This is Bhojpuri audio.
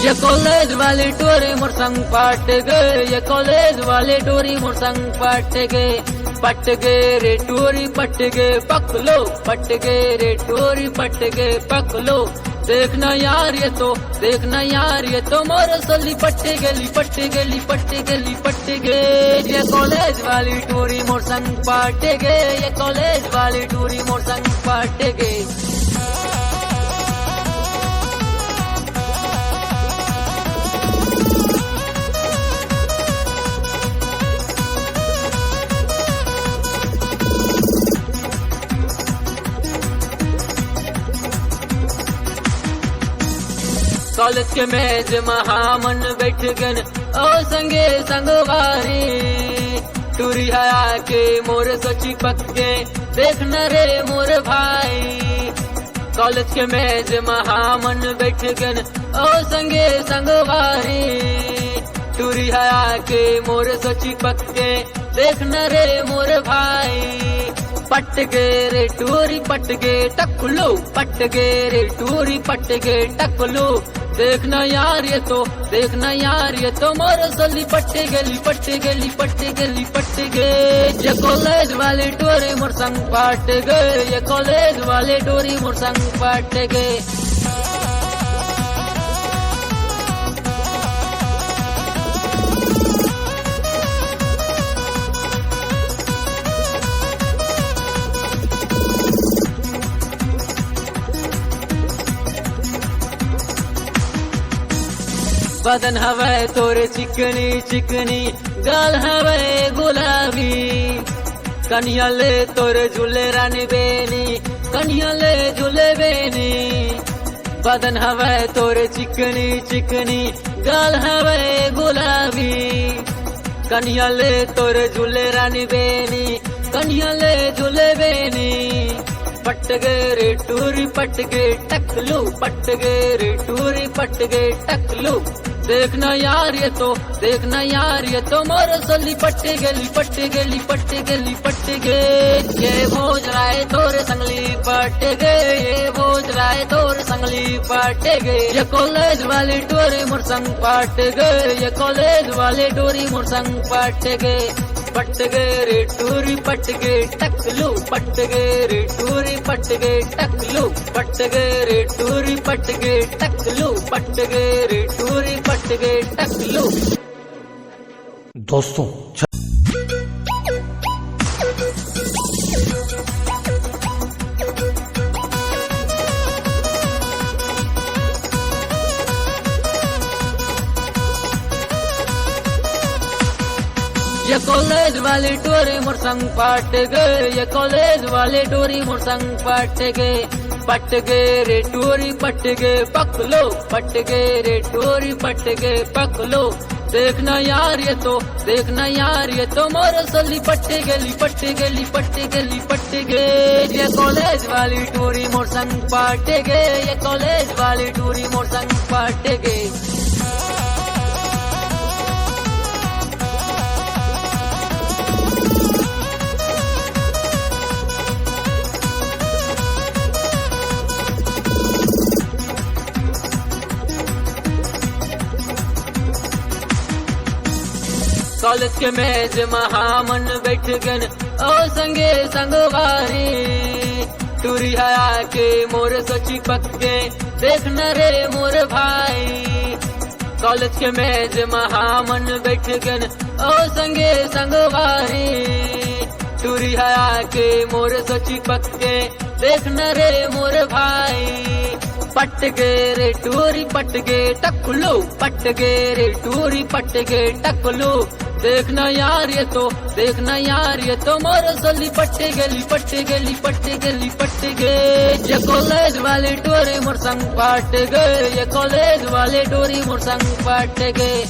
ये कॉलेज वाले टोरी मोर संग पाट गए, ये कॉलेज वाले टोरी मोर संग पाट गए रे टोरी पट गए पकलो, पट गए रे टोरी पट गए पकलो। देखना यार ये तो, देखना यार ये तो मोर सली पट गली पट गली पट गली पट गए। ये कॉलेज वाली टोरी मोर संग पाट गए, ये कॉलेज वाली टोरी मोर संग पाट गए। कॉलेज के मेज महामन बैठ गन ओ संगे संगवारी, टूरी हया के मोर सोची पक्के देखना रे मोर भाई। कॉलेज के मेज महामन बैठ गन ओ संगे संगवारी, टूरी हया के मोर सोची पक्के देखना रे मोर भाई। पट गए रे टूरी पट गए टकलो, पट गए रे टूरी पट गए टकलो। देखना यार ये तो, देखना यार ये तो मोर सली पट गली पट गली पट गली पट गए। ये कॉलेज वाले टोरी मोर संग पाट गए, ये कॉलेज वाले टोरी मोर संग पाट गए। बदन हवे तोरे चिकनी चिकनी, गाल हवे गुलाबी, कन्या ले तोरे झूले रानी बेनी, कन्या ले झूले बेनी। बदन हवे तोरे चिकनी चिकनी, गाल हवे गुलाबी, कन्या ले तोरे झूले रानी बेनी, कन्या ले झूले बेनी। पट गए रे टूरी पट गए टकलू, पट गए रे टूरी पट गए टकलू। देखना यार ये तो, देखना यार ये तो मोर सली पट गली पट गली पट गली पट गए। ये भोज राय तोरे संगली पट गए, ये भोज राय तोरे संगली पट गए। ये कॉलेज वाले टोरी मोर संग पाट गए, ये कॉलेज वाले टोरी मोर संग पाट गए। पट गए रे टूरी पट गए टकलू, पट गए रे टूरी पट गए टकलू, पट गए रे टूरी पट गए टकलू, पट गए रे टूरी पट गए टकलू। दोस्तों ये कॉलेज वाले टोरी मोर संग पाट गए, ये कॉलेज वाले टोरी मोर संग पाट गए। पट गए रे टोरी पट गए पकलो, पट गए रे टोरी पट गए पकलो। देखना यार ये तो, देखना यार ये तो मोर सली पट गली पट गली पट गली पट गए। ये कॉलेज वाली टोरी मोर संग पाट गए, ये कॉलेज वाली टोरी मोर संग पाट गए। कॉलेज के मेज महामन बैठ गन ओ संगे संगवारी, टूरी हया के मोर सोची पक्के देखना रे मोर भाई। कॉलेज के मेज महामन बैठ गन ओ संगे संगवारी, टूरी हया के मोर सोची पक्के देखना रे मोर भाई। पट गए रे टूरी पट गए टकलो, पट गए रे टूरी पट गए टकलो। देखना यार ये तो, देखना यार ये तो मोर सली पट गली पट गली पट गली पट गए। ये कॉलेज वाले टोरी मोर संग पाट गए, ये कॉलेज वाले टोरी मोर संग पाट गए।